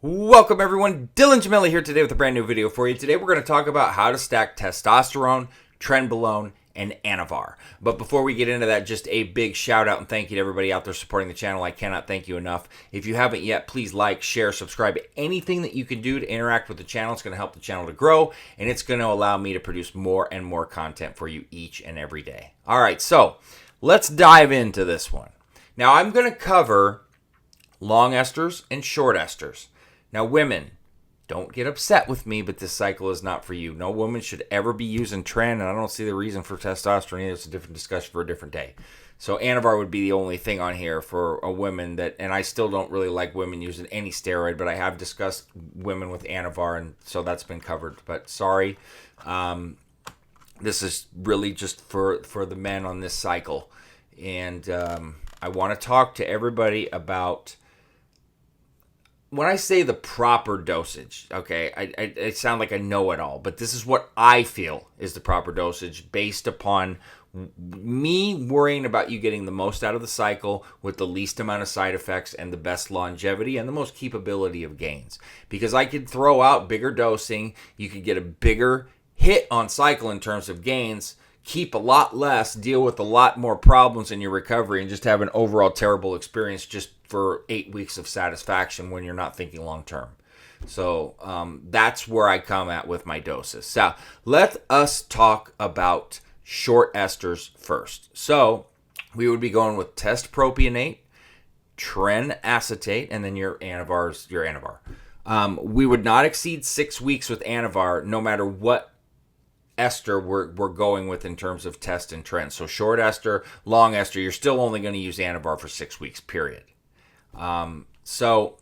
Welcome everyone, Dylan Gemelli here today with a brand new video for you. Today we're going to talk about how to stack testosterone, Trenbolone, and Anavar. But before we get into that, just a big shout out and thank you to everybody out there supporting the channel. I cannot thank you enough. If you haven't yet, please like, share, subscribe. Anything that you can do to interact with the channel, it's going to help the channel to grow, and it's going to allow me to produce more and more content for you each and every day. All right, so let's dive into this one. Now I'm going to cover long esters and short esters. Now, women, don't get upset with me, but this cycle is not for you. No woman should ever be using Tren, and I don't see the reason for testosterone either. It's a different discussion for a different day. So Anavar would be the only thing on here for a woman that, and I still don't really like women using any steroid, but I have discussed women with Anavar, and so that's been covered. But sorry, this is really just for the men on this cycle. And I want to talk to everybody about... When I say the proper dosage, okay, I sound like I know it all, but this is what I feel is the proper dosage based upon me worrying about you getting the most out of the cycle with the least amount of side effects and the best longevity and the most keepability of gains. Because I could throw out bigger dosing, you could get a bigger hit on cycle in terms of gains, keep a lot less, deal with a lot more problems in your recovery, and just have an overall terrible experience just for 8 weeks of satisfaction when you're not thinking long term. So that's where I come at with my doses. So let us talk about short esters first. So we would be going with test propionate, tren acetate, and then your Anavar's your Anavar. We would not exceed 6 weeks with Anavar, no matter what ester we're going with in terms of test and trend. So short ester, long ester, you're still only going to use Anavar for 6 weeks, period. So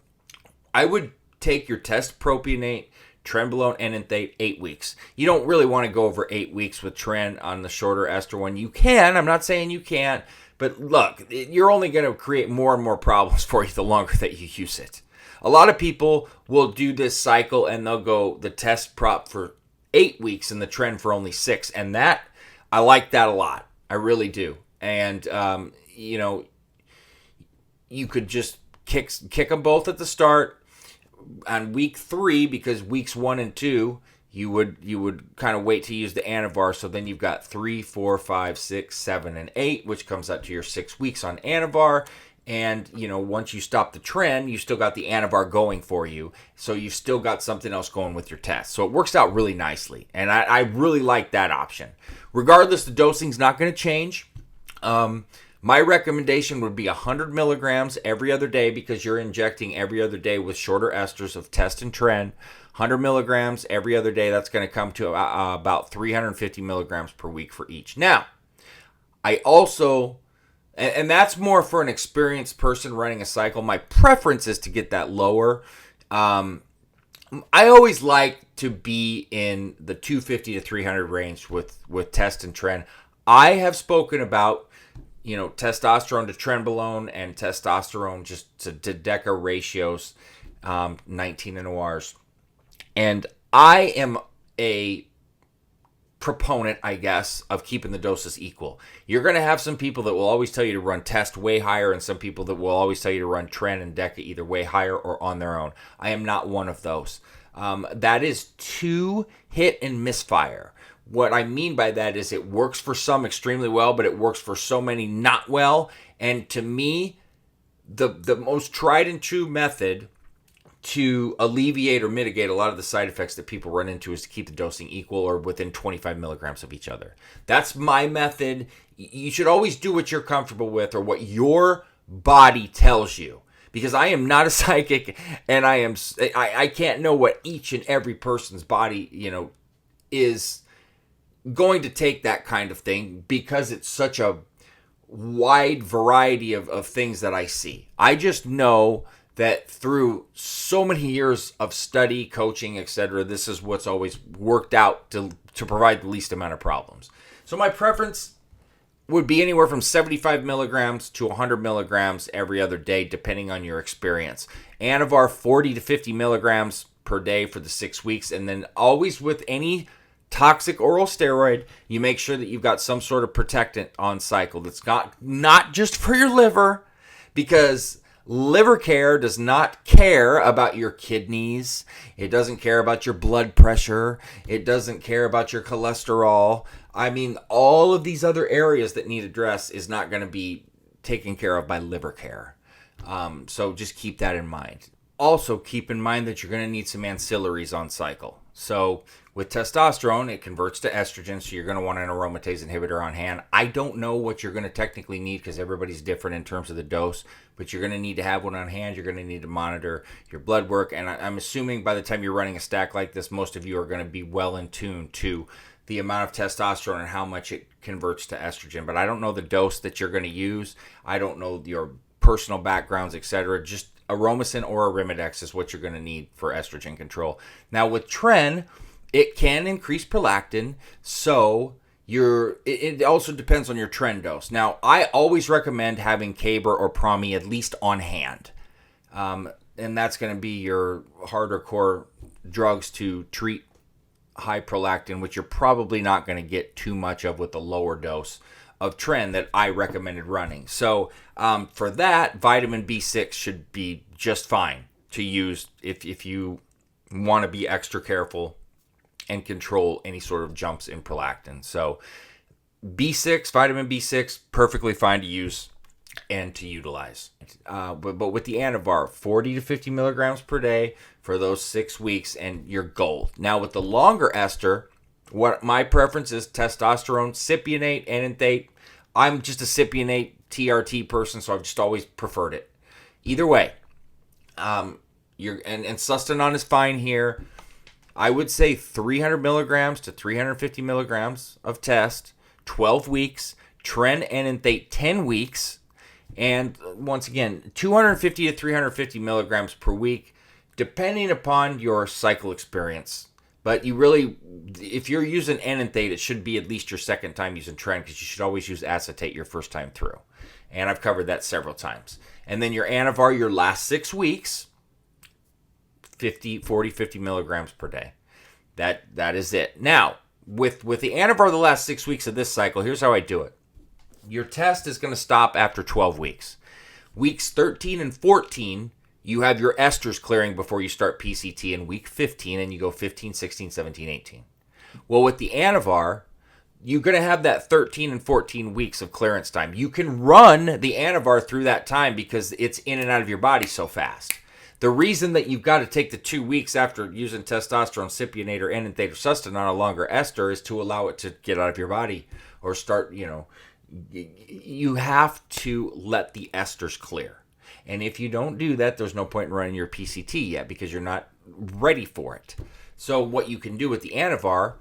I would take your test propionate, Trenbolone, and enthate 8 weeks. You don't really want to go over 8 weeks with Tren on the shorter ester one. You can. I'm not saying you can't. But look, you're only going to create more and more problems for you the longer that you use it. A lot of people will do this cycle and they'll go the test prop for 8 weeks and the trend for only 6. And that, I like that a lot. I really do. And, you could just kick them both at the start on week 3, because weeks 1 and 2 you would kind of wait to use the Anavar. So then you've got 3, 4, 5, 6, 7, and 8, which comes out to your 6 weeks on Anavar. And, once you stop the trend, you still got the Anavar going for you. So you've still got something else going with your test. So it works out really nicely. And I really like that option. Regardless, the dosing's not going to change. My recommendation would be 100 milligrams every other day, because you're injecting every other day with shorter esters of test and trend. 100 milligrams every other day, that's going to come to about 350 milligrams per week for each. Now, I also... And that's more for an experienced person running a cycle. My preference is to get that lower. I always like to be in the 250 to 300 range with test and trend. I have spoken about, testosterone to Trenbolone and testosterone just to DECA ratios, 19 NORs. And I am a proponent, I guess, of keeping the doses equal. You're going to have some people that will always tell you to run test way higher, and some people that will always tell you to run trend and DECA either way higher or on their own. I am not one of those. That is too hit and misfire. What I mean by that is it works for some extremely well, but it works for so many not well. And to me, the most tried and true method to alleviate or mitigate a lot of the side effects that people run into is to keep the dosing equal or within 25 milligrams of each other. That's my method. You should always do what you're comfortable with or what your body tells you, because I am not a psychic, and I can't know what each and every person's body, is going to take that kind of thing, because it's such a wide variety of things that I see. I just know that through so many years of study, coaching, etc., this is what's always worked out to provide the least amount of problems. So my preference would be anywhere from 75 milligrams to 100 milligrams every other day, depending on your experience. Anavar, 40 to 50 milligrams per day for the 6 weeks. And then always with any toxic oral steroid, you make sure that you've got some sort of protectant on cycle that's not just for your liver, because Liver care does not care about your kidneys. It doesn't care about your blood pressure. It doesn't care about your cholesterol. I mean, all of these other areas that need address is not going to be taken care of by liver care. So just keep that in mind. Also, keep in mind that you're going to need some ancillaries on cycle. So with testosterone, it converts to estrogen, so you're going to want an aromatase inhibitor on hand. I don't know what you're going to technically need because everybody's different in terms of the dose, but you're going to need to have one on hand. You're going to need to monitor your blood work, and I'm assuming by the time you're running a stack like this, most of you are going to be well in tune to the amount of testosterone and how much it converts to estrogen. But I don't know the dose that you're going to use. I don't know your personal backgrounds, etc. Just Aromacin or Arimidex is what you're going to need for estrogen control. Now with Tren, it can increase prolactin, so it also depends on your Tren dose. Now, I always recommend having Caber or Promi at least on hand. And that's going to be your harder core drugs to treat high prolactin, which you're probably not going to get too much of with the lower dose of Tren that I recommended running. So for that, vitamin B6 should be just fine to use if you want to be extra careful and control any sort of jumps in prolactin. So B6, vitamin B6, perfectly fine to use and to utilize. But with the Anavar, 40 to 50 milligrams per day for those 6 weeks, and you're gold. Now with the longer ester, what my preference is testosterone, cypionate, enanthate. I'm just a cypionate TRT person, so I've just always preferred it. Either way, and Sustanon is fine here. I would say 300 milligrams to 350 milligrams of test, 12 weeks. Tren enanthate 10 weeks. And once again, 250 to 350 milligrams per week, depending upon your cycle experience. But you really, if you're using enanthate, it should be at least your second time using Tren, because you should always use acetate your first time through. And I've covered that several times. And then your Anavar, your last 6 weeks, 50 milligrams per day. That is it. Now, with the Anavar the last 6 weeks of this cycle, here's how I do it. Your test is going to stop after 12 weeks. Weeks 13 and 14, you have your esters clearing before you start PCT in week 15, and you go 15, 16, 17, 18. Well, with the Anavar, you're going to have that 13 and 14 weeks of clearance time. You can run the Anavar through that time because it's in and out of your body so fast. The reason that you've got to take the 2 weeks after using testosterone, cypionate, or enanthate or Sustanon on a longer ester is to allow it to get out of your body or start, you have to let the esters clear. And if you don't do that, there's no point in running your PCT yet because you're not ready for it. So what you can do with the Anavar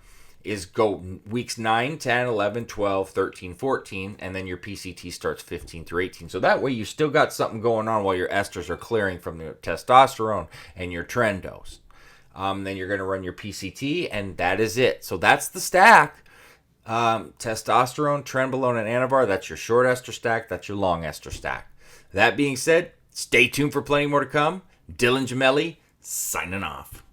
is go weeks 9, 10, 11, 12, 13, 14, and then your PCT starts 15 through 18. So that way you still got something going on while your esters are clearing from the testosterone and your Tren dose. Then you're going to run your PCT, and that is it. So that's the stack. Testosterone, Trenbolone, and Anavar, that's your short ester stack. That's your long ester stack. That being said, stay tuned for plenty more to come. Dylan Gemelli, signing off.